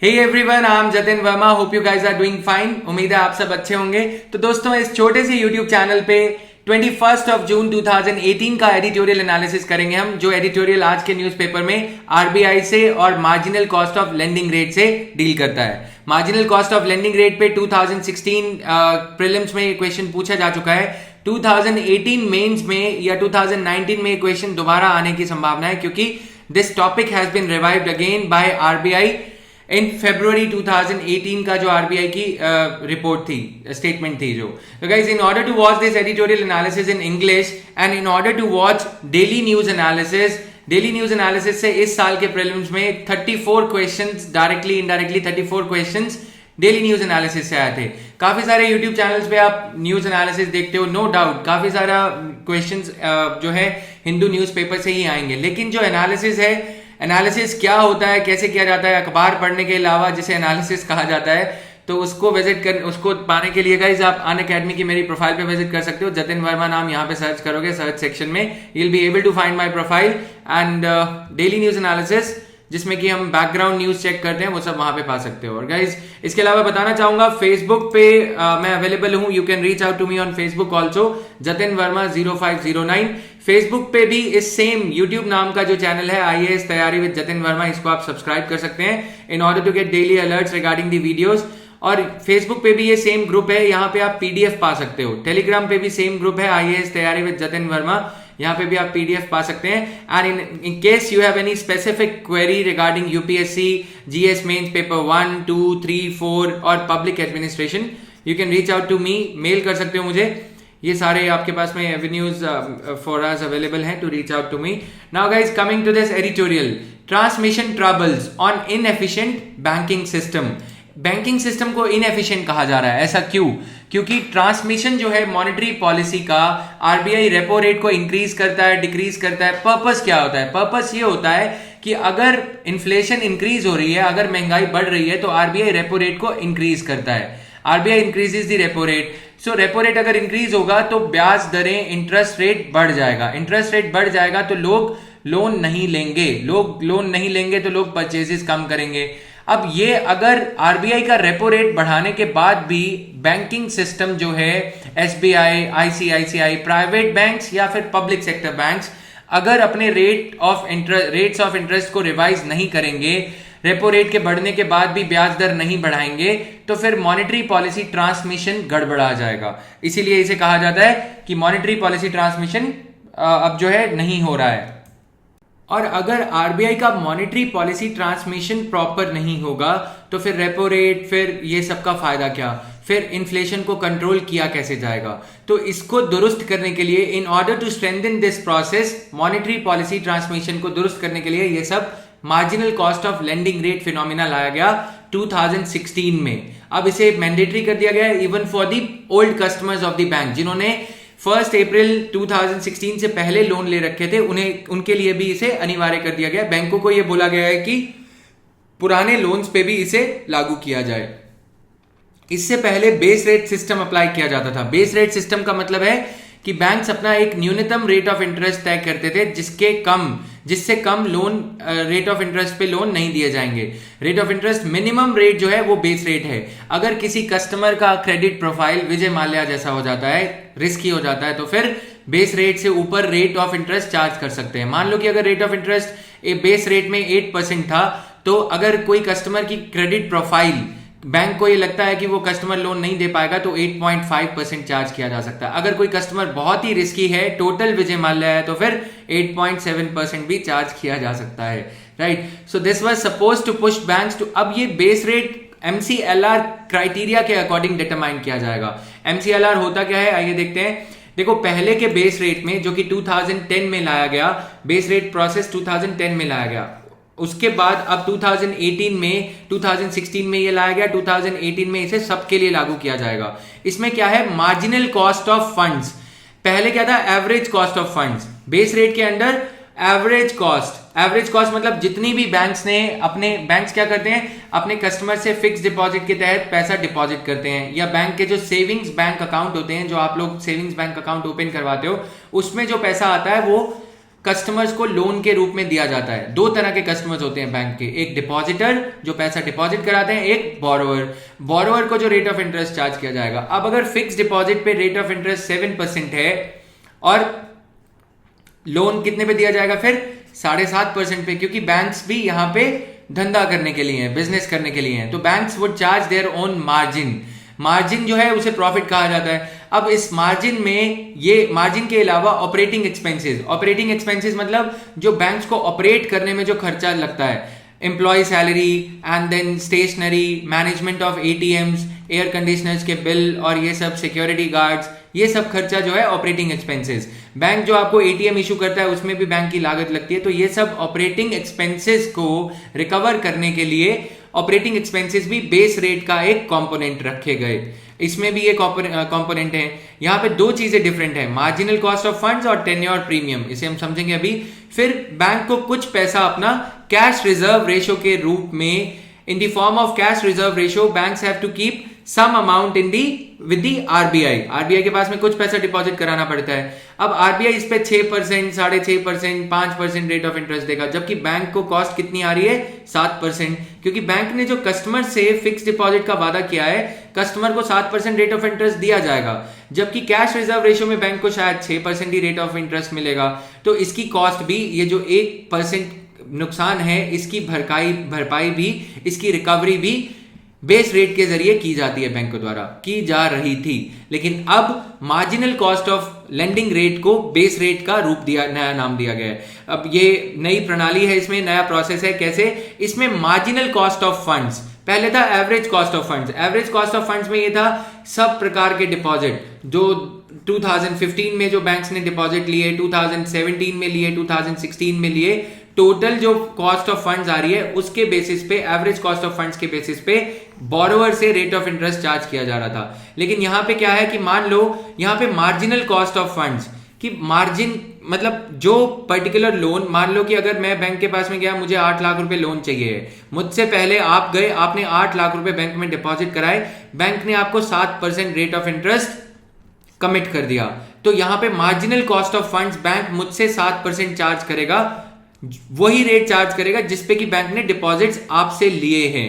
Hey everyone, I am Jatin Verma. Hope you guys are doing fine. उम्मीद है आप सब अच्छे होंगे। तो दोस्तों, इस छोटे से यूट्यूब चैनल पे 21 जून 2018 का एडिटोरियल एनालिसिस करेंगे हम, जो एडिटोरियल आज के न्यूज़पेपर में आरबीआई से और marginal cost of lending rate से डील करता है। Marginal cost of lending rate पे 2016 प्रीलिम्स में ये क्वेश्चन पूछा जा चुका है। 2018 मेंस में या 2019 में ये क्वेश्चन दोबारा आने की संभावना है, क्योंकि this topic has been revived again by RBI in February 2018 का जो आरबीआई की रिपोर्ट थी, स्टेटमेंट थी जो। तो guys, in order to watch this editorial analysis in English and in order to watch daily news analysis से इस साल के प्रीलिम्स में 34 questions directly indirectly 34 questions daily news analysis से आए थे। काफी सारे यूट्यूब चैनल्स पे आप न्यूज एनालिसिस देखते हो, नो डाउट काफी सारा क्वेश्चंस जो है हिंदू न्यूज़पेपर से ही आएंगे। लेकिन जो एनालिसिस है, एनालिसिस क्या होता है, कैसे किया जाता है, अखबार पढ़ने के अलावा जिसे एनालिसिस कहा जाता है, तो उसको उसको पाने के लिए गाइज आप अनअकैडमी की मेरी प्रोफाइल पे विजिट कर सकते हो। जतिन वर्मा नाम यहाँ पे सर्च करोगे, सर्च सेक्शन में you will be able to find my profile and daily news analysis, जिसमें कि हम बैकग्राउंड न्यूज चेक करते हैं, वो सब वहां पे पा सकते हो। और गाइज, इसके अलावा बताना चाहूंगा, फेसबुक पे मैं अवेलेबल हूं। You can reach out to me on Facebook also, Jatin Verma 0509। Facebook पे भी इस सेम यूट्यूब नाम का जो चैनल है, आईएएस तैयारी विद जतिन वर्मा, इसको आप सब्सक्राइब कर सकते हैं in order to get daily alerts regarding the videos. और फेसबुक पे भी ये सेम ग्रुप है, यहाँ पे आप पीडीएफ पा सकते हो। टेलीग्राम पे भी सेम ग्रुप है, आईएएस तैयारी विद जतिन वर्मा, यहाँ पे भी आप पीडीएफ पा सकते हैं। And in case you have any specific query regarding UPSC, GS mains paper 1, 2, 3, 4 और public administration, you can reach out to me, mail कर सकते हो मुझे। ये सारे आपके पास में एवेन्यूज फॉर अस अवेलेबल हैं to reach out to me. Now guys, coming to this editorial, transmission troubles on inefficient banking system. Banking system को इनएफिशिएंट कहा जा रहा है, ऐसा क्यों? क्योंकि ट्रांसमिशन जो है मॉनेटरी पॉलिसी का, आरबीआई रेपो रेट को इंक्रीज करता है, डिक्रीज करता है। पर्पस क्या होता है? पर्पस ये होता है कि अगर इन्फ्लेशन इंक्रीज हो रही है, अगर महंगाई बढ़ रही है, तो आरबीआई रेपो रेट को इंक्रीज करता है। RBI increases the repo rate. So repo rate अगर इंक्रीज होगा तो ब्याज दरें, इंटरेस्ट रेट बढ़ जाएगा। इंटरेस्ट रेट बढ़ जाएगा तो लोग लोन नहीं लेंगे, तो लोग परचेजेस कम करेंगे। अब ये अगर आरबीआई का रेपो रेट बढ़ाने के बाद भी बैंकिंग सिस्टम जो है, एसबीआई, आईसीआईसीआई, प्राइवेट बैंक्स या फिर पब्लिक सेक्टर बैंक्स, अगर अपने रेट्स ऑफ इंटरेस्ट को रिवाइज नहीं करेंगे, रेपो रेट के बढ़ने के बाद भी ब्याज दर नहीं बढ़ाएंगे, तो फिर मॉनेटरी पॉलिसी ट्रांसमिशन गड़बड़ा जाएगा। इसीलिए इसे कहा जाता है कि मॉनेटरी पॉलिसी ट्रांसमिशन अब जो है नहीं हो रहा है। और अगर आरबीआई का मॉनेटरी पॉलिसी ट्रांसमिशन प्रॉपर नहीं होगा, तो फिर रेपो रेट, फिर ये सब का फायदा क्या? फिर इन्फ्लेशन को कंट्रोल किया कैसे जाएगा? तो इसको दुरुस्त करने के लिए, in order to strengthen this process, monetary policy transmission को दुरुस्त करने के लिए ये सब marginal cost of lending rate phenomena लाया गया 2016 में। अब इसे मैंडेटरी कर दिया गया है even for the old customers of the bank, जिन्होंने 1 अप्रैल 2016 से पहले लोन ले रखे थे, उनके लिए भी इसे अनिवार्य कर दिया गया। बैंकों को यह बोला गया है कि पुराने लोन्स पे भी इसे लागू किया जाए। इससे पहले बेस रेट सिस्टम अप्लाई किया जाता था। बेस रेट सिस्टम का मतलब है कि बैंक्स अपना एक न्यूनतम रेट ऑफ इंटरेस्ट तय करते थे, जिससे कम लोन रेट ऑफ इंटरेस्ट पे लोन नहीं दिए जाएंगे। Rate of interest minimum rate जो है वो बेस रेट है। अगर किसी कस्टमर का क्रेडिट प्रोफाइल विजय माल्या जैसा हो जाता है, रिस्की हो जाता है, तो फिर बेस रेट से ऊपर रेट ऑफ इंटरेस्ट चार्ज कर सकते हैं। मान लो कि अगर rate of interest base rate में 8% था, तो अगर कोई कस्टमर की क्रेडिट प्रोफाइल, बैंक को ये लगता है कि वो कस्टमर लोन नहीं दे पाएगा, तो 8.5% चार्ज किया जा सकता है। अगर कोई कस्टमर बहुत ही रिस्की है, टोटल विजय माल्या है, तो फिर 8.7% भी चार्ज किया जा सकता है। Right, so this was suppose to push banks to, अब ये बेस रेट एमसीएलआर क्राइटेरिया के अकॉर्डिंग डिटरमाइन किया जाएगा। एमसीएलआर होता क्या है, आइए देखते हैं। देखो, पहले के बेस रेट में, जो कि 2010 में लाया गया, बेस रेट प्रोसेस 2010 में लाया गया, उसके बाद अब 2016 में ये लाया गया, 2018 में इसे सबके लिए लागू किया जाएगा। इसमें क्या है? Marginal cost of funds. पहले क्या था? Average cost of funds. Base rate के अंडर एवरेज कॉस्ट मतलब जितनी भी बैंक्स क्या करते हैं, अपने कस्टमर से फिक्स डिपॉजिट के तहत पैसा डिपॉजिट करते हैं, या बैंक के जो सेविंग्स बैंक अकाउंट होते हैं, जो आप लोग सेविंग्स बैंक अकाउंट ओपन करवाते हो, उसमें जो पैसा आता है वो कस्टमर्स को लोन के रूप में दिया जाता है। दो तरह के कस्टमर्स होते हैं बैंक के, एक डिपॉजिटर जो पैसा डिपॉजिट कराते हैं, एक बोरोवर। बोरोवर को जो रेट ऑफ इंटरेस्ट चार्ज किया जाएगा। अब अगर फिक्स डिपॉजिट पे रेट ऑफ इंटरेस्ट 7% है और लोन कितने पे दिया जाएगा फिर 7.5% पे, क्योंकि बैंक्स भी यहां पे धंधा करने के लिए हैं, बिजनेस करने के लिए हैं, तो banks would charge their own margin. Margin जो है उसे प्रॉफिट कहा जाता है। अब इस मार्जिन में, ये मार्जिन के अलावा ऑपरेटिंग एक्सपेंसेस मतलब जो बैंक्स को ऑपरेट करने में जो खर्चा लगता है, employ salary and then stationery, management of ATMs, air conditioners के बिल और ये सब, सिक्योरिटी गार्ड्स, ये सब खर्चा जो है ऑपरेटिंग एक्सपेंसेस। बैंक जो आपको एटीएम इशू करता है उसमें भी बैंक की लागत लगती है, तो ये सब ऑपरेटिंग एक्सपेंसेस को रिकवर करने के लिए ऑपरेटिंग एक्सपेंसेस भी बेस रेट का एक कंपोनेंट रखे गए। इसमें भी एक कंपोनेंट है। यहां पे दो चीजें डिफरेंट है, मार्जिनल कॉस्ट ऑफ फंड्स और टेन्योर प्रीमियम, इसे हम समझेंगे अभी। फिर बैंक को कुछ पैसा अपना कैश रिजर्व रेशो के रूप में, in the form of cash reserve ratio, banks have to keep some amount in the with the RBI. RBI के पास में कुछ पैसा डिपॉजिट कराना पड़ता है। अब आरबीआई इस पे 6%, 6.5%, 5% रेट ऑफ इंटरेस्ट देगा, जबकि बैंक को कॉस्ट कितनी आ रही है 7%, क्योंकि बैंक ने जो कस्टमर से फिक्स डिपॉजिट का वादा किया है, कस्टमर को 7% रेट ऑफ इंटरेस्ट दिया जाएगा, जबकि कैश रिजर्व रेशो में बैंक को शायद 6% ही रेट ऑफ इंटरेस्ट मिलेगा। तो इसकी कॉस्ट भी, ये जो 1% नुकसान है, इसकी भरपाई भी, इसकी रिकवरी भी बेस रेट के जरिए की जाती है, बैंकों द्वारा की जा रही थी। लेकिन अब marginal cost of lending rate को बेस रेट का रूप दिया, नया नाम दिया गया है। अब ये नई प्रणाली है, इसमें नया प्रोसेस है। कैसे? इसमें मार्जिनल कॉस्ट ऑफ फंड्स, पहले था average cost of funds. Average cost of funds में ये था सब प्रकार के डिपॉजिट जो 2015 में जो बैंक्स ने डिपॉजिट लिए, 2017 में लिए, 2016 में लिए, टोटल जो कॉस्ट ऑफ फंड्स आ रही है उसके बेसिस पे, एवरेज कॉस्ट ऑफ फंड्स के बेसिस पे बोरोवर से रेट ऑफ इंटरेस्ट चार्ज किया जा रहा था। लेकिन यहां पे क्या है कि मान लो यहां पे मार्जिनल कॉस्ट ऑफ फंड्स कि मार्जिन मतलब जो पर्टिकुलर लोन, मान लो कि अगर मैं बैंक के पास में गया, मुझे 8 लाख रुपए लोन चाहिए, मुझसे पहले आप गए, आपने 8 लाख रुपए बैंक में डिपॉजिट कराए, बैंक ने आपको 7% रेट ऑफ इंटरेस्ट कमिट कर दिया, तो यहां पे marginal cost of funds bank मुझसे 7% चार्ज करेगा, वही रेट चार्ज करेगा जिसपे कि बैंक ने डिपॉजिट्स आपसे लिए हैं।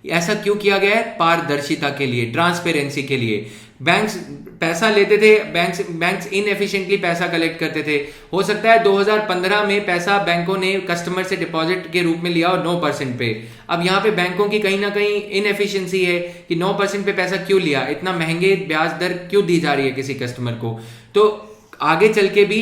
ऐसा क्यों किया गया है? पारदर्शिता के लिए, ट्रांसपेरेंसी के लिए। बैंक्स पैसा लेते थे, बैंक्स इनएफिशिएंटली पैसा कलेक्ट करते थे। हो सकता है 2015 में पैसा बैंकों ने कस्टमर से डिपॉजिट के रूप में लिया और 9% पे। अब यहाँ पे बैंकों की कहीं ना कहीं इनएफिशिएंसी है कि 9% पे पैसा क्यों लिया, इतना महंगे ब्याज दर क्यों दी जा रही है किसी कस्टमर को। तो आगे चल के भी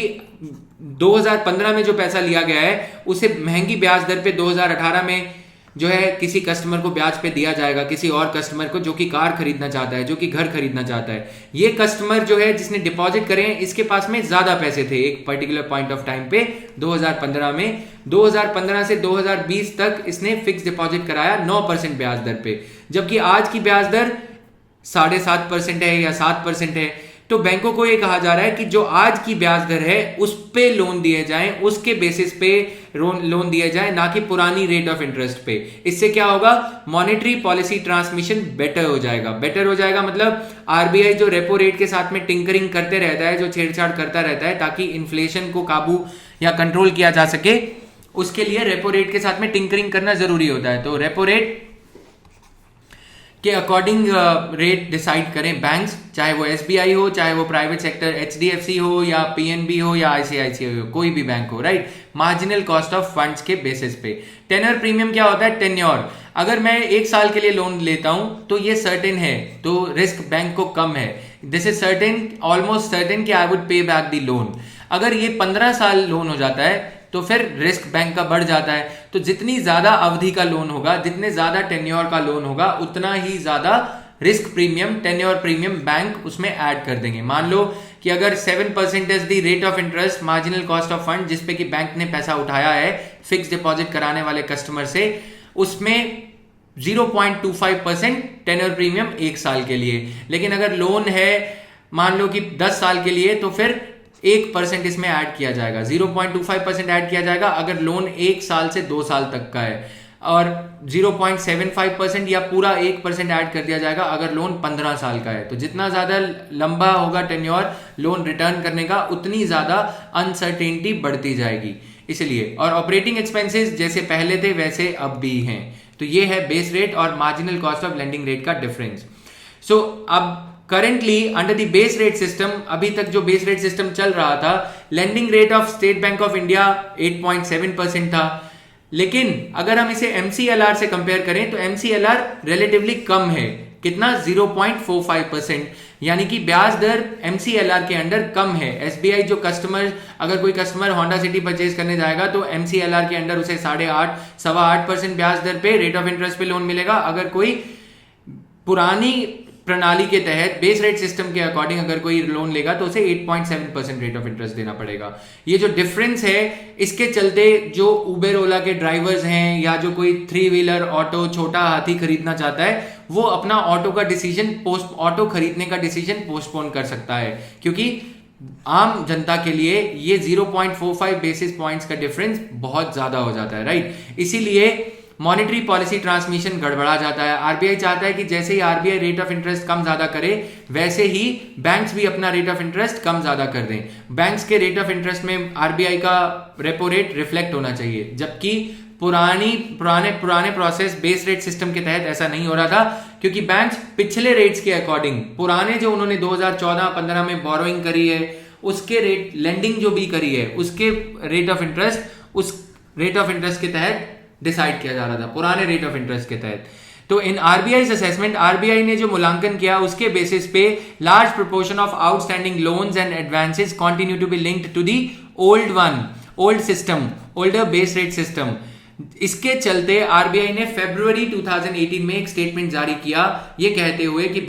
2015 में जो पैसा लिया गया है उसे महंगी ब्याज दर पे 2018 में जो है किसी कस्टमर को ब्याज पे दिया जाएगा, किसी और कस्टमर को जो कि कार खरीदना चाहता है, जो कि घर खरीदना चाहता है। ये कस्टमर जो है जिसने डिपॉजिट करे हैं, इसके पास में ज्यादा पैसे थे एक पर्टिकुलर पॉइंट ऑफ टाइम पे 2015 में। 2015 से 2020 तक इसने फिक्स डिपॉजिट कराया 9% ब्याज दर पे, जबकि आज की ब्याज दर 7.5% है या 7% है। तो बैंकों को ये कहा जा रहा है कि जो आज की ब्याज दर है उस पे लोन दिए जाएं, उसके बेसिस पे लोन दिए जाएं, ना कि पुरानी रेट ऑफ इंटरेस्ट पे। इससे क्या होगा? मॉनेटरी पॉलिसी ट्रांसमिशन बेटर हो जाएगा। बेटर हो जाएगा मतलब आरबीआई जो रेपो रेट के साथ में टिंकरिंग करते रहता है, जो छेड़छाड़ करता रहता है ताकि इन्फ्लेशन को काबू या कंट्रोल किया जा सके, उसके लिए रेपो रेट के साथ में टिंकरिंग करना जरूरी होता है। तो रेपो रेट के अकॉर्डिंग रेट डिसाइड करें बैंक्स, चाहे वो एसबीआई हो, चाहे वो प्राइवेट सेक्टर एचडीएफसी हो या पीएनबी हो या आईसीआईसीआई हो, कोई भी बैंक हो, right. Marginal cost of funds के बेसिस पे। टेन्योर प्रीमियम क्या होता है? टेन्योर, अगर मैं 1 साल के लिए लोन लेता हूं तो ये सर्टेन है, तो रिस्क बैंक को कम है। This is certain, almost certain कि आई वुड पे बैक द लोन। अगर ये 15 साल लोन हो जाता है तो फिर रिस्क बैंक का बढ़ जाता है। तो जितनी ज्यादा अवधि का लोन होगा, जितने ज्यादा टेन्योर का लोन होगा, उतना ही ज्यादा risk premium, tenure premium bank उसमें ऐड कर देंगे। मान लो कि अगर 7% is the rate of interest marginal cost of fund जिसपे कि बैंक ने पैसा उठाया है फिक्स डिपॉजिट कराने वाले कस्टमर से, उसमें 0.25% टेन्योर प्रीमियम 1 साल के लिए। लेकिन अगर लोन है मान लो कि 10 साल के लिए, तो फिर 1% इसमें ऐड किया जाएगा, 0.25% ऐड किया जाएगा अगर लोन 1 साल से 2 साल तक का है। और 0.75% या पूरा 1% ऐड कर दिया जाएगा अगर लोन 15 साल का है। तो जितना ज्यादा लंबा होगा टेन्योर लोन रिटर्न करने का, उतनी ज्यादा अनसर्टेनिटी बढ़ती जाएगी इसलिए। और ऑपरेटिंग एक्सपेंसेस जैसे पहले थे वैसे अब भी हैं। तो ये है बेस रेट और marginal cost of lending rate का डिफरेंस। सो अब currently under the base rate system, अभी तक जो बेस रेट सिस्टम चल रहा था, lending rate of state bank of India 8.7% था। लेकिन अगर हम इसे MCLR से कंपेयर करें तो MCLR रिलेटिवली कम है। कितना? 0.45%, यानी कि ब्याज दर MCLR के अंडर कम है। SBI जो कस्टमर, अगर कोई कस्टमर होंडा सिटी परचेज करने जाएगा तो MCLR के अंडर उसे 8.5% ब्याज दर पे रेट ऑफ इंटरेस्ट पे लोन मिलेगा। अगर कोई पुरानी प्रणाली के तहत बेस रेट सिस्टम के अकॉर्डिंग अगर कोई लोन लेगा तो उसे 8.7% रेट ऑफ इंटरेस्ट देना पड़ेगा। ये जो डिफरेंस है, इसके चलते जो उबेर ओला के ड्राइवर्स हैं या जो कोई 3 व्हीलर ऑटो छोटा हाथी खरीदना चाहता है, वो अपना ऑटो खरीदने का डिसीजन पोस्टपोन कर सकता है, क्योंकि आम जनता के लिए ये 0.45 बेसिस पॉइंट्स का डिफरेंस बहुत ज्यादा हो जाता है, राइट। इसीलिए मॉनेटरी पॉलिसी ट्रांसमिशन गड़बड़ा जाता है। आरबीआई चाहता है कि जैसे ही आरबीआई रेट ऑफ इंटरेस्ट कम ज्यादा करे, वैसे ही बैंक्स भी अपना रेट ऑफ इंटरेस्ट कम ज्यादा कर दें। बैंक्स के रेट ऑफ इंटरेस्ट में आरबीआई का रेपो रेट रिफ्लेक्ट होना चाहिए, जबकि पुराने प्रोसेस बेस रेट सिस्टम के तहत ऐसा नहीं हो रहा था, क्योंकि बैंक्स पिछले रेट्स के अकॉर्डिंग, पुराने जो उन्होंने 2014-15 में बोरोइंग करी है उसके रेट, लेंडिंग जो भी करी है उसके रेट ऑफ इंटरेस्ट उस रेट ऑफ इंटरेस्ट के तहत डिसाइड किया जा रहा था, पुराने रेट ऑफ इंटरेस्ट के तहत। तो इन आरबीआई असेसमेंट, आरबीआई ने जो मूल्यांकन किया उसके बेसिस पे large proportion of outstanding loans and advances continue to be linked to the old system, older base rate system. इसके चलते आरबीआई ने फरवरी 2018 में एक स्टेटमेंट जारी किया, ये कहते हुए कि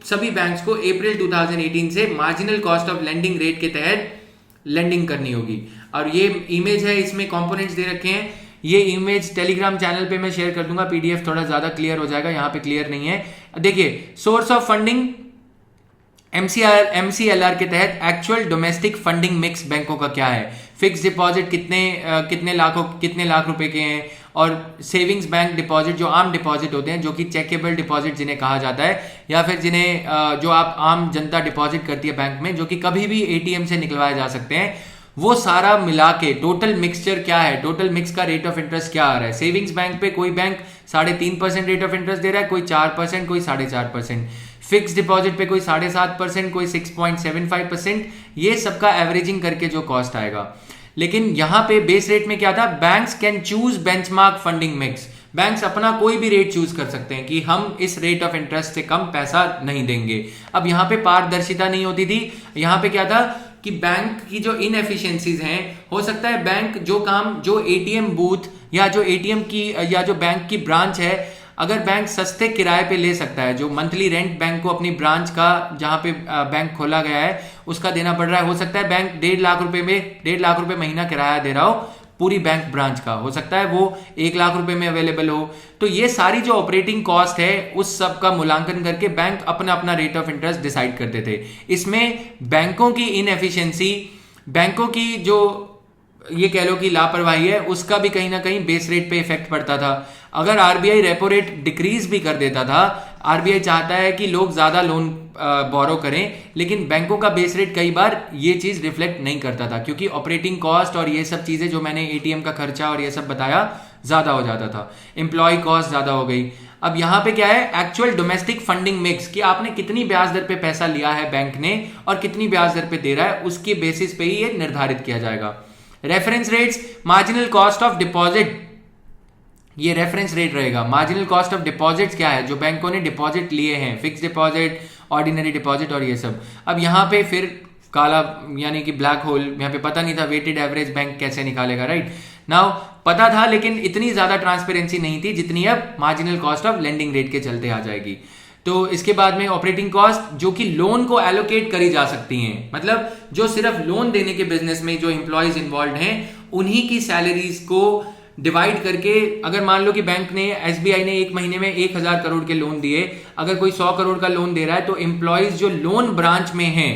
सभी बैंक्स को अप्रैल 2018 से marginal cost of lending rate के तहत लेंडिंग करनी होगी। और ये इमेज है, इसमें कंपोनेंट्स दे रखे हैं। ये इमेज टेलीग्राम चैनल पे मैं शेयर कर दूंगा, पीडीएफ थोड़ा ज्यादा क्लियर हो जाएगा, यहाँ पे क्लियर नहीं है। देखिए, सोर्स ऑफ फंडिंग MCLR के तहत एक्चुअल डोमेस्टिक फंडिंग मिक्स बैंकों का क्या है, फिक्स डिपॉजिट कितने लाख रुपए के हैं, और सेविंग्स बैंक डिपॉजिट जो आम डिपॉजिट होते हैं, जो कि चेकेबल डिपॉजिट जिन्हें कहा जाता है, या फिर जिन्हें जो आप आम जनता डिपॉजिट करती है बैंक में, जो कि कभी भी एटीएम से निकलवाए जा सकते हैं, वो सारा मिला के टोटल मिक्सचर क्या है, टोटल मिक्स का रेट ऑफ इंटरेस्ट क्या आ रहा है। सेविंग्स बैंक पे कोई बैंक 3.5% रेट ऑफ इंटरेस्ट दे रहा है, कोई 4%, कोई 4.5%। फिक्स डिपॉजिट पे कोई 7.5%, कोई 6.75%। ये सबका एवरेजिंग करके जो कॉस्ट आएगा। लेकिन यहां पे बेस रेट में क्या था, banks can choose benchmark funding mix. Banks अपना कोई भी रेट चूज कर सकते हैं कि हम इस रेट ऑफ इंटरेस्ट से कम पैसा नहीं देंगे। अब यहाँ पे पारदर्शिता नहीं होती थी। यहाँ पे क्या था कि बैंक की जो इनएफिशिएंसीज हैं, हो सकता है बैंक जो एटीएम बूथ या जो एटीएम की या जो बैंक की ब्रांच है, अगर बैंक सस्ते किराए पे ले सकता है, जो मंथली रेंट बैंक को अपनी ब्रांच का जहां पे बैंक खोला गया है उसका देना पड़ रहा है, हो सकता है बैंक 1.5 लाख रुपए महीना किराया दे रहा हो पूरी बैंक ब्रांच का, हो सकता है वो 1 लाख रुपए में अवेलेबल हो। तो ये सारी जो ऑपरेटिंग कॉस्ट है उस सब का मूल्यांकन करके बैंक अपना रेट ऑफ इंटरेस्ट डिसाइड करते थे। इसमें बैंकों की इनएफिशिएंसी, बैंकों की जो ये कह लो कि लापरवाही है, उसका भी कहीं ना कहीं बेस रेट पे इफेक्ट पड़ता था। अगर आरबीआई रेपो रेट डिक्रीज भी कर देता था, आरबीआई चाहता है कि लोग ज्यादा लोन बोरो करें, लेकिन बैंकों का बेस रेट कई बार ये चीज रिफ्लेक्ट नहीं करता था, क्योंकि ऑपरेटिंग कॉस्ट और ये सब चीजें जो मैंने एटीएम का खर्चा और ये सब बताया ज्यादा हो जाता था, एम्प्लॉय कॉस्ट ज्यादा हो गई। अब यहाँ पे क्या है, एक्चुअल डोमेस्टिक फंडिंग मिक्स, कि आपने कितनी ब्याज दर पे पैसा लिया है बैंक ने और कितनी ब्याज दर पे दे रहा है, उसके बेसिस पे ही ये निर्धारित किया जाएगा। Reference rates, marginal cost of deposit, ये रेफरेंस रेट रहेगा। मार्जिनल कॉस्ट ऑफ डिपॉजिट्स क्या है, जो बैंकों ने डिपॉजिट लिए हैं, फिक्स डिपॉजिट, ऑर्डिनरी डिपॉजिट और ये सब। अब यहाँ पे फिर काला यानी कि ब्लैक होल, यहाँ पे पता नहीं था वेटेड एवरेज बैंक कैसे निकालेगा, राइट। नाउ पता था, लेकिन इतनी ज्यादा ट्रांसपेरेंसी नहीं थी जितनी अब marginal cost of lending rate के चलते आ जाएगी। तो इसके बाद में ऑपरेटिंग कॉस्ट, जो कि लोन को एलोकेट करी जा सकती हैं, मतलब जो सिर्फ लोन देने के बिजनेस में जो एम्प्लॉयज इन्वॉल्व हैं उन्हीं की सैलरीज को डिवाइड करके, अगर मान लो कि बैंक ने, एसबीआई ने एक महीने में 1000 करोड़ के लोन दिए, अगर कोई 100 करोड़ का लोन दे रहा है तो एम्प्लॉयज जो लोन ब्रांच में हैं,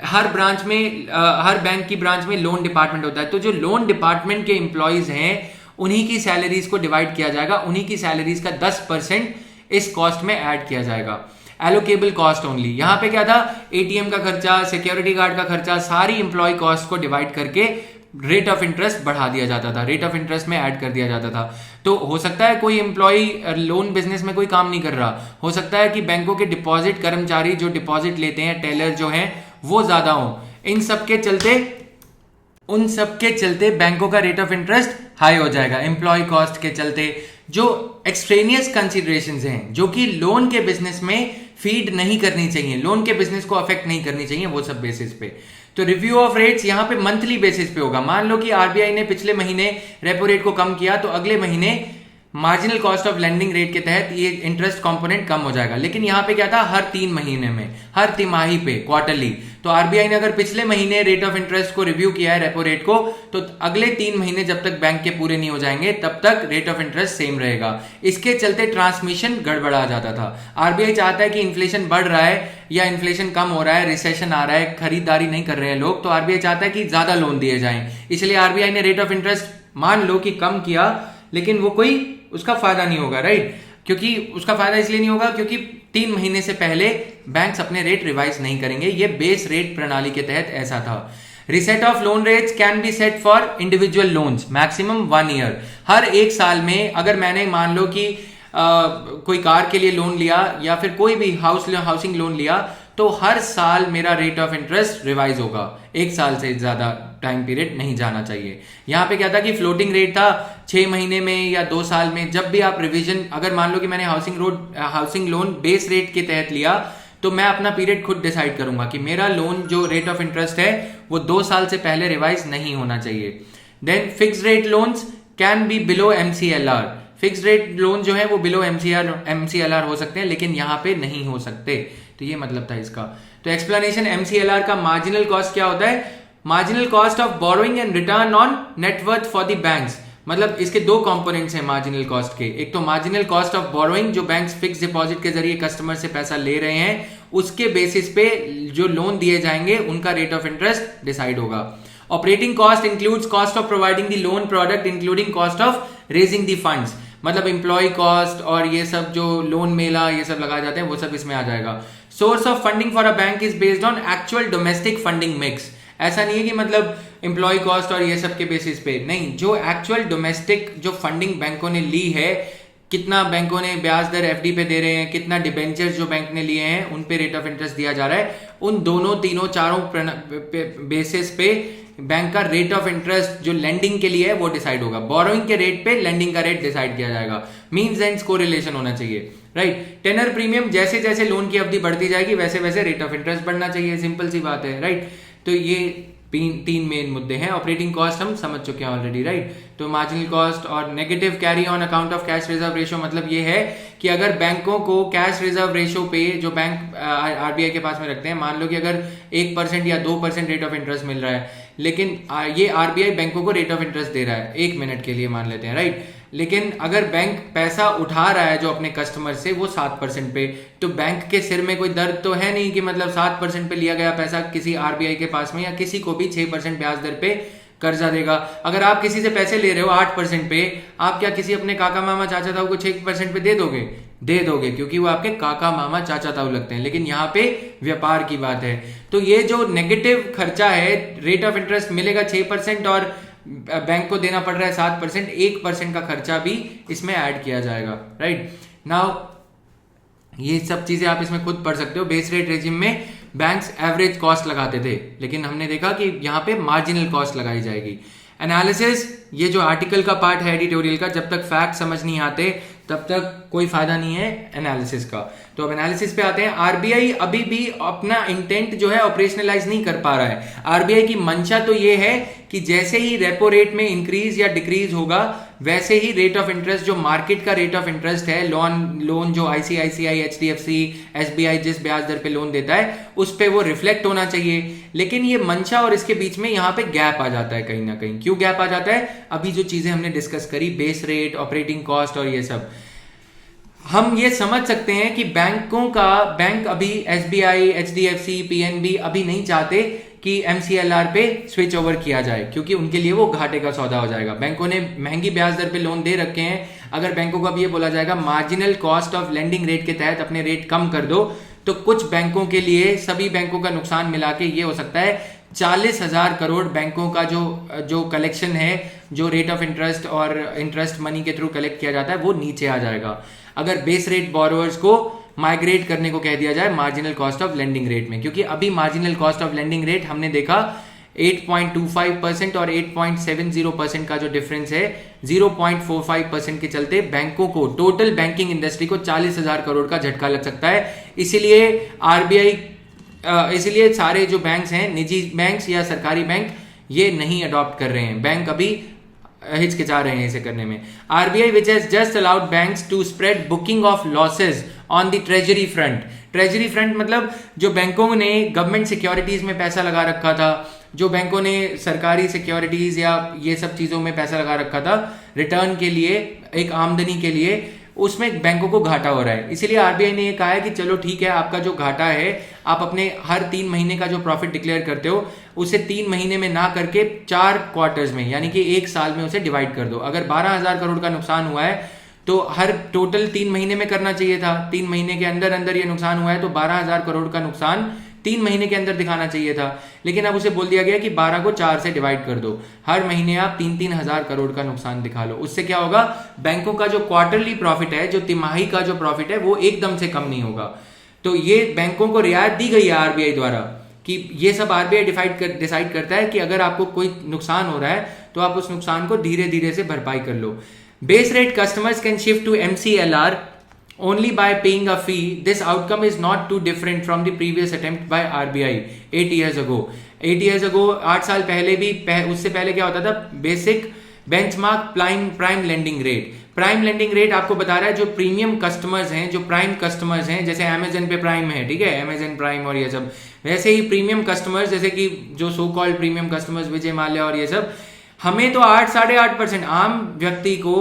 हर ब्रांच में, हर बैंक की ब्रांच में लोन डिपार्टमेंट होता है, तो जो लोन डिपार्टमेंट के एम्प्लॉयज हैं उन्हीं की सैलरीज को डिवाइड किया जाएगा, उन्हीं की सैलरीज का 10% इस कॉस्ट में ऐड किया जाएगा। Allocable cost only. यहां पे क्या था, एटीएम का खर्चा, सिक्योरिटी गार्ड का खर्चा, सारी इंप्लॉय कॉस्ट को डिवाइड करके रेट ऑफ इंटरेस्ट बढ़ा दिया जाता था, रेट ऑफ इंटरेस्ट में ऐड कर दिया जाता था। तो हो सकता है कोई एम्प्लॉय लोन बिजनेस में कोई काम नहीं कर रहा, हो सकता है कि बैंकों के डिपॉजिट कर्मचारी जो डिपॉजिट लेते हैं, टेलर जो हैं वो ज्यादा हो, उन सब के चलते बैंकों का रेट ऑफ इंटरेस्ट हाई हो जाएगा। एम्प्लॉय कॉस्ट के चलते जो एक्सट्रेनियस कंसिडरेशंस हैं जो कि लोन के बिजनेस में फीड नहीं करनी चाहिए, लोन के बिजनेस को अफेक्ट नहीं करनी चाहिए, वो सब बेसिस पे। तो रिव्यू ऑफ रेट्स यहां पे मंथली बेसिस पे होगा। मान लो कि आरबीआई ने पिछले महीने रेपो रेट को कम किया, तो अगले महीने marginal cost of lending rate के तहत ये इंटरेस्ट कंपोनेंट कम हो जाएगा। लेकिन यहां पे क्या था, हर 3 महीने में, हर तिमाही पे, क्वार्टरली। तो आरबीआई ने अगर पिछले महीने रेट ऑफ इंटरेस्ट को रिव्यू किया है, रेपो रेट को, तो अगले 3 महीने जब तक बैंक के पूरे नहीं हो जाएंगे तब तक रेट ऑफ इंटरेस्ट सेम रहेगा। इसके चलते ट्रांसमिशन गड़बड़ा जाता था। आरबीआई चाहता है कि इन्फ्लेशन बढ़ रहा है या इन्फ्लेशन कम हो रहा है, रिसेशन आ रहा है, खरीदारी नहीं कर रहे हैं लोग, तो आरबीआई चाहता है कि ज्यादा लोन दिए जाएं। इसलिए आरबीआई ने रेट ऑफ इंटरेस्ट मान लो कि कम किया, लेकिन वो कोई उसका फायदा नहीं होगा, राइट? क्योंकि उसका फायदा इसलिए नहीं होगा क्योंकि 3 महीने से पहले बैंक्स अपने रेट रिवाइज नहीं करेंगे। ये बेस रेट प्रणाली के तहत ऐसा था। Reset of loan rates can be set for individual loans maximum 1 year. हर 1 साल में अगर मैंने मान लो कि कोई कार के लिए लोन लिया या फिर कोई भी हाउसिंग लोन लिया, तो हर साल मेरा रेट ऑफ इंटरेस्ट रिवाइज होगा। 1 साल से ज्यादा टाइम पीरियड नहीं जाना चाहिए। यहां पे क्या था कि फ्लोटिंग रेट था 6 महीने में या 2 साल में, जब भी आप रिवीजन, अगर मान लो कि मैंने हाउसिंग लोन बेस रेट के तहत लिया, तो मैं अपना पीरियड खुद डिसाइड करूंगा कि मेरा लोन जो रेट ऑफ इंटरेस्ट है वो 2 साल से पहले रिवाइज नहीं होना चाहिए। Then fix rate loans can be below MCLR। Fix rate loan जो है वो बिलो MCLR हो सकते हैं, लेकिन यहां पे नहीं हो सकते। तो ये मतलब था इसका। तो एक्सप्लेनेशन, MCLR का मार्जिनल कॉस्ट क्या होता है? Marginal cost of borrowing and return on net worth for the banks. मतलब इसके 2 कंपोनेंट्स हैं मार्जिनल कॉस्ट के। एक तो मार्जिनल कॉस्ट ऑफ बोरोइंग, जो बैंक्स फिक्स डिपॉजिट के जरिए कस्टमर से पैसा ले रहे हैं, उसके बेसिस पे जो लोन दिए जाएंगे उनका रेट ऑफ इंटरेस्ट डिसाइड होगा। Operating cost includes cost of providing the loan product including cost of raising the funds. मतलब एम्प्लॉय कॉस्ट और ये सब जो लोन मेला ये सब लगाए जाते हैं वो सब इसमें आ जाएगा। Source of funding for a bank is based on actual domestic funding mix. ऐसा नहीं है कि मतलब एम्प्लॉय कॉस्ट और ये सब के बेसिस पे नहीं, जो एक्चुअल डोमेस्टिक जो फंडिंग बैंकों ने ली है, कितना बैंकों ने ब्याज दर एफडी पे दे रहे हैं, कितना डिबेंचर्स जो बैंक ने लिए हैं उन पे रेट ऑफ इंटरेस्ट दिया जा रहा है, उन दोनों तीनों चारों बेसिस पे बैंक का रेट ऑफ इंटरेस्ट जो लेंडिंग के लिए है वो डिसाइड होगा। बोरोइंग के रेट पे लेंडिंग का रेट डिसाइड किया जाएगा। मीन्स एंड कोरिलेशन होना चाहिए, राइट? टेनर प्रीमियम, जैसे जैसे लोन की अवधि बढ़ती जाएगी वैसे वैसे रेट ऑफ इंटरेस्ट बढ़ना चाहिए, सिंपल सी बात है, राइट? तो ये 3 मेन मुद्दे हैं। ऑपरेटिंग कॉस्ट हम समझ चुके हैं ऑलरेडी, राइट? तो मार्जिनल कॉस्ट और negative carry on account of cash reserve ratio, मतलब ये है कि अगर बैंकों को कैश रिजर्व रेशियो पे जो बैंक आरबीआई के पास में रखते हैं, मान लो कि अगर 1% या 2% रेट ऑफ इंटरेस्ट मिल रहा है, लेकिन ये आरबीआई बैंकों को रेट ऑफ इंटरेस्ट दे रहा है 1 मिनट के लिए मान लेते हैं, राइट? लेकिन अगर बैंक पैसा उठा रहा है जो अपने कस्टमर से वो 7% पे, तो बैंक के सिर में कोई दर्द तो है नहीं कि मतलब 7% पे लिया गया पैसा किसी आरबीआई के पास में या किसी को भी 6% ब्याज दर पे कर्जा देगा। अगर आप किसी से पैसे ले रहे हो 8% पे, आप क्या किसी अपने काका मामा चाचा ताऊ को 6% पे दे दोगे क्योंकि वो आपके काका मामा चाचा ताऊ लगते हैं। लेकिन यहाँ पे व्यापार की बात है। तो ये जो नेगेटिव खर्चा है, रेट ऑफ इंटरेस्ट मिलेगा 6% और बैंक को देना पड़ रहा है 7%, 1% का खर्चा भी इसमें ऐड किया जाएगा, राइट? नाउ ये सब चीजें आप इसमें खुद पढ़ सकते हो। बेस रेट रेजिम में बैंक्स एवरेज कॉस्ट लगाते थे, लेकिन हमने देखा कि यहाँ पे मार्जिनल कॉस्ट लगाई जाएगी। एनालिसिस, ये जो आर्टिकल का पार्ट है एडिटोरियल का, जब तक फैक्ट समझ नहीं आते तब तक कोई फायदा नहीं है एनालिसिस का। तो अब एनालिसिस पे आते हैं। आरबीआई अभी भी अपना इंटेंट जो है ऑपरेशनलाइज नहीं कर पा रहा है। आरबीआई की मंशा तो ये है कि जैसे ही रेपो रेट में इंक्रीज या डिक्रीज होगा, वैसे ही रेट ऑफ इंटरेस्ट जो मार्केट का रेट ऑफ इंटरेस्ट है, लोन जो आईसीआईसीआई, एचडीएफसी, एसबीआई जिस ब्याज दर पे लोन देता है उस पे वो रिफ्लेक्ट होना चाहिए। लेकिन ये मंशा और इसके बीच में यहाँ पे गैप आ जाता है कहीं ना कहीं। क्यों गैप आ जाता है? अभी जो चीजें हमने डिस्कस करी, बेस रेट, ऑपरेटिंग कॉस्ट और ये सब, हम ये समझ सकते हैं कि बैंक अभी एसबीआई, एचडीएफसी, पीएनबी अभी नहीं चाहते कि MCLR पे स्विच ओवर किया जाए, क्योंकि उनके लिए वो घाटे का सौदा हो जाएगा। बैंकों ने महंगी ब्याज दर पे लोन दे रखे हैं, अगर बैंकों को अब ये बोला जाएगा marginal cost of lending rate के तहत अपने रेट कम कर दो, तो कुछ बैंकों के लिए, सभी बैंकों का नुकसान मिला के ये हो सकता है 40,000 करोड़ बैंकों का जो कलेक्शन है, जो रेट ऑफ इंटरेस्ट और इंटरेस्ट मनी के थ्रू कलेक्ट किया जाता है, वो नीचे आ जाएगा अगर बेस रेट बोरोवर्स को माइग्रेट करने को कह दिया जाए marginal cost of lending rate में। क्योंकि अभी marginal cost of lending rate हमने देखा 8.25% और 8.70% का जो डिफरेंस है 0.45% के चलते बैंकों को, टोटल बैंकिंग इंडस्ट्री को 40,000 करोड़ का झटका लग सकता है। इसीलिए आरबीआई, इसीलिए सारे जो बैंक्स हैं, निजी बैंक्स या सरकारी बैंक, ये नहीं अडॉप्ट कर रहे हैं। बैंक अभी हिचकिचा रहे हैं इसे करने में। RBI which has just allowed banks to spread booking of losses on the treasury front. Treasury front मतलब जो बैंकों ने गवर्नमेंट सिक्योरिटीज में पैसा लगा रखा था, जो बैंकों ने सरकारी सिक्योरिटीज या ये सब चीजों में पैसा लगा रखा था रिटर्न के लिए, एक आमदनी के लिए, उसमें बैंकों को घाटा हो रहा है। इसीलिए आरबीआई ने ये कहा है कि चलो ठीक है, आपका जो घाटा है, आप अपने हर 3 महीने का जो प्रॉफिट डिक्लेयर करते हो उसे 3 महीने में ना करके 4 क्वार्टर्स में, यानी कि 1 साल में उसे डिवाइड कर दो। अगर 12,000 करोड़ का नुकसान हुआ है तो हर टोटल 3 महीने में करना चाहिए था। 3 महीने के अंदर अंदर ये नुकसान हुआ है तो 12,000 करोड़ का नुकसान 3 महीने के अंदर दिखाना चाहिए था। लेकिन अब उसे बोल दिया गया कि 12 को 4 से डिवाइड कर दो, हर महीने आप 3-3 हजार करोड़ का नुकसान दिखा लो। उससे क्या होगा, बैंकों का जो क्वार्टरली प्रॉफिट है, जो तिमाही का जो प्रॉफिट है, वो एकदम से कम नहीं होगा। तो ये बैंकों को रियायत दी गई है आरबीआई द्वारा कि ये सब आरबीआई डिसाइड करता है कि अगर आपको कोई नुकसान हो रहा है तो आप उस नुकसान को धीरे धीरे से भरपाई कर लो। Base rate customers can shift to MCLR only by paying a fee. This outcome is not too different from the previous attempt by RBI 8 years ago. 8 years ago, 8 साल पहले भी, उससे पहले क्या होता था, basic benchmark prime lending rate. Prime lending rate आपको बता रहा है जो प्रीमियम कस्टमर्स हैं, जो प्राइम कस्टमर्स हैं, जैसे अमेजन पे प्राइम है, ठीक है, अमेजन प्राइम और ये सब, वैसे ही प्रीमियम कस्टमर्स, जैसे कि जो so called premium customers, Vijay Mallya और ये सब, हमें तो 8-8.5%, आम व्यक्ति को,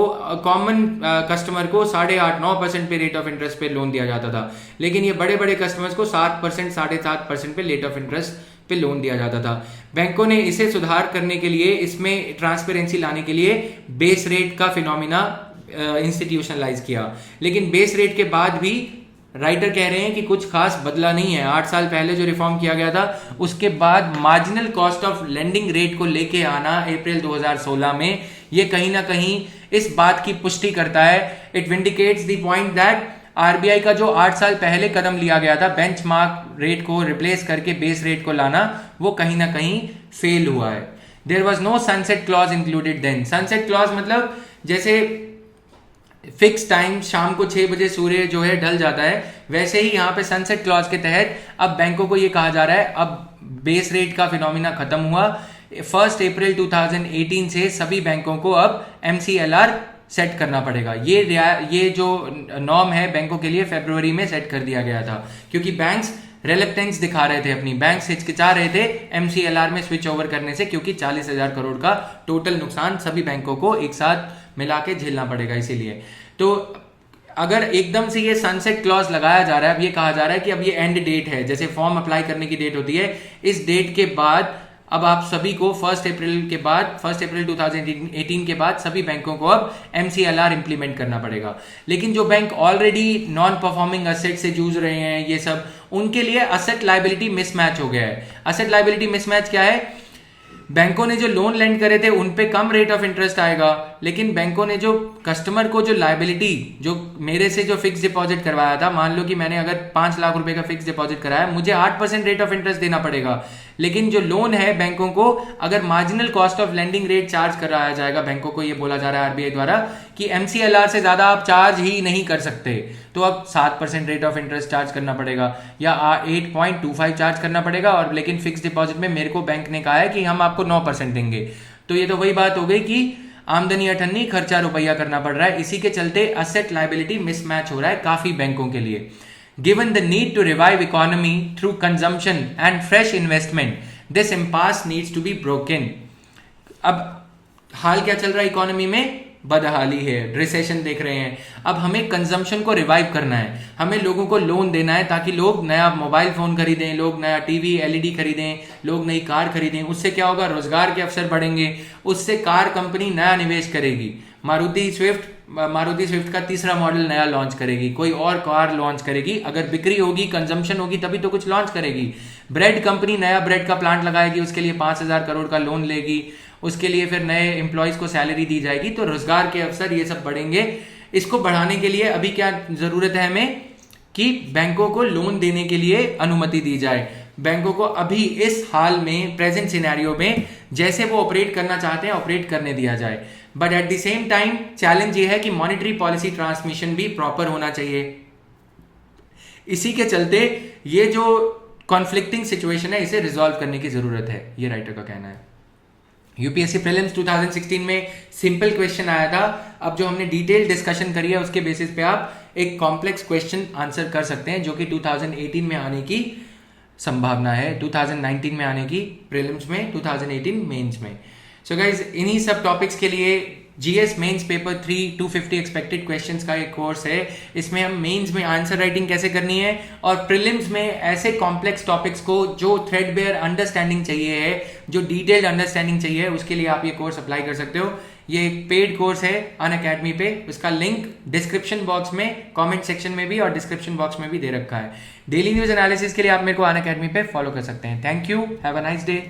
कॉमन कस्टमर को 8.5-9% पे रेट ऑफ इंटरेस्ट पे लोन दिया जाता था। लेकिन ये बड़े बड़े कस्टमर्स को 7%, 7.5% पे रेट ऑफ इंटरेस्ट पे लोन दिया जाता था। बैंकों ने इसे सुधार करने के लिए, इसमें ट्रांसपेरेंसी लाने के लिए बेस रेट का फिनोमिना इंस्टीट्यूशनलाइज किया। लेकिन बेस रेट के बाद भी राइटर कह रहे हैं कि कुछ खास बदला नहीं है। 8 साल पहले जो रिफॉर्म किया गया था उसके बाद marginal cost of lending rate को लेके आना अप्रैल 2016 में, ये कहीं ना कहीं इस बात की पुष्टि करता है, it vindicates the point that RBI का जो 8 साल पहले कदम लिया गया था बेंचमार्क रेट को रिप्लेस करके बेस रेट को लाना, वो कहीं ना कहीं फेल हुआ है। There was no sunset clause included then. Sunset clause मतलब जैसे फिक्स टाइम शाम को 6 बजे सूर्य जो है ढल जाता है, वैसे ही यहाँ पे सनसेट क्लॉज के तहत अब बैंकों को ये कहा जा रहा है अब बेस रेट का फिनोमिना खत्म हुआ। 1 अप्रैल 2018 से सभी बैंकों को अब MCLR सेट करना पड़ेगा। ये जो नॉर्म है बैंकों के लिए फरवरी में सेट कर दिया गया था, क्योंकि बैंक्स रिलक्टेंस दिखा रहे थे अपनी, बैंक्स हिचकिचा रहे थे MCLR में स्विच ओवर करने से, क्योंकि 40,000 करोड़ का टोटल नुकसान सभी बैंकों को एक साथ मिला के झेलना पड़ेगा। इसीलिए तो अगर एकदम से ये सनसेट क्लॉज लगाया जा रहा है, अब ये कहा जा रहा है कि अब ये एंड डेट है, जैसे फॉर्म अप्लाई करने की डेट होती है, इस डेट के बाद अब आप सभी को 1 अप्रैल के बाद, 1 अप्रैल 2018 के बाद सभी बैंकों को अब MCLR इंप्लीमेंट करना पड़ेगा। लेकिन जो bank already non performing asset से जूझ रहे हैं, ये सब, उनके लिए असेट लायबिलिटी मिसमैच हो गया है। असेट लायबिलिटी मिसमैच क्या है, बैंकों ने जो लोन लेंड करे थे उन पे कम रेट ऑफ इंटरेस्ट आएगा, लेकिन बैंकों ने जो कस्टमर को जो लायबिलिटी, जो मेरे से जो फिक्स डिपॉजिट करवाया था, मान लो कि मैंने अगर 5 लाख रुपए का फिक्स डिपॉजिट कराया, मुझे 8% रेट ऑफ इंटरेस्ट देना पड़ेगा। लेकिन जो लोन है बैंकों को, अगर marginal cost of lending rate charge कराया जाएगा, बैंकों को ये बोला जा रहा है आरबीआई द्वारा कि MCLR से ज्यादा आप चार्ज ही नहीं कर सकते, तो अब 7% रेट ऑफ इंटरेस्ट चार्ज करना पड़ेगा या 8.25 चार्ज करना पड़ेगा। और लेकिन फिक्स डिपॉजिट में मेरे को बैंक ने कहा है कि हम आपको 9% देंगे। तो ये तो वही बात हो गई कि आमदनी अठन्नी, खर्चा रुपया करना पड़ रहा है। इसी के चलते असेट लायबिलिटी मिसमैच हो रहा है काफी बैंकों के लिए। Given the need to revive economy through consumption and fresh investment, this impasse needs to be broken. अब हाल क्या चल रहा है इकोनॉमी में, बदहाली है, रिसेशन देख रहे हैं। अब हमें कंजम्पशन को रिवाइव करना है, हमें लोगों को लोन देना है ताकि लोग नया मोबाइल फोन खरीदें, लोग नया टीवी एलईडी खरीदें, लोग नई कार खरीदें। उससे क्या होगा, रोजगार के अवसर बढ़ेंगे, उससे कार कंपनी नया निवेश करेगी। मारुति स्विफ्ट का तीसरा मॉडल नया लॉन्च करेगी, कोई और कार लॉन्च करेगी। अगर बिक्री होगी, कंजम्पशन होगी, तभी तो कुछ लॉन्च करेगी। ब्रेड कंपनी नया ब्रेड का प्लांट लगाएगी, उसके लिए 5,000 करोड़ का लोन लेगी, उसके लिए फिर नए एम्प्लॉयज को सैलरी दी जाएगी, तो रोजगार के अवसर ये सब बढ़ेंगे। इसको बढ़ाने के लिए अभी क्या जरूरत है हमें कि बैंकों को लोन देने के लिए अनुमति दी जाए। बैंकों को अभी इस हाल में, प्रेजेंट सिनेरियो में जैसे वो ऑपरेट करना चाहते हैं ऑपरेट करने दिया जाए। But at the same time challenge ये है कि मॉनेटरी पॉलिसी ट्रांसमिशन भी प्रॉपर होना चाहिए। इसी के चलते ये जो कॉन्फ्लिक्टिंग सिचुएशन है इसे रिजॉल्व करने की जरूरत है, ये राइटर का कहना है। यूपीएससी प्रीलिम्स 2016 में सिंपल क्वेश्चन आया था। अब जो हमने डिटेल डिस्कशन करी है उसके बेसिस पे आप एक कॉम्प्लेक्स क्वेश्चन आंसर कर सकते हैं, जो कि 2018 में आने की संभावना है, 2019 में आने की प्रीलिम्स में, 2018 मेंस में। सो गाइज, इन्हीं सब टॉपिक्स के लिए GS mains paper 3 250 expected questions का एक कोर्स है। इसमें हम मेंस में आंसर राइटिंग कैसे करनी है और प्रीलिम्स में ऐसे कॉम्प्लेक्स टॉपिक्स को जो थ्रेडबेयर अंडरस्टैंडिंग चाहिए है, जो डिटेल्ड अंडरस्टैंडिंग चाहिए, उसके लिए आप ये कोर्स अप्लाई कर सकते हो। ये एक पेड कोर्स है अनअकैडमी पे, उसका लिंक डिस्क्रिप्शन बॉक्स में, कमेंट सेक्शन में भी और डिस्क्रिप्शन बॉक्स में भी दे रखा है। डेली न्यूज एनालिसिस के लिए आप मेरे को अनअकैडमी पे फॉलो कर सकते हैं। Thank you, have a nice day.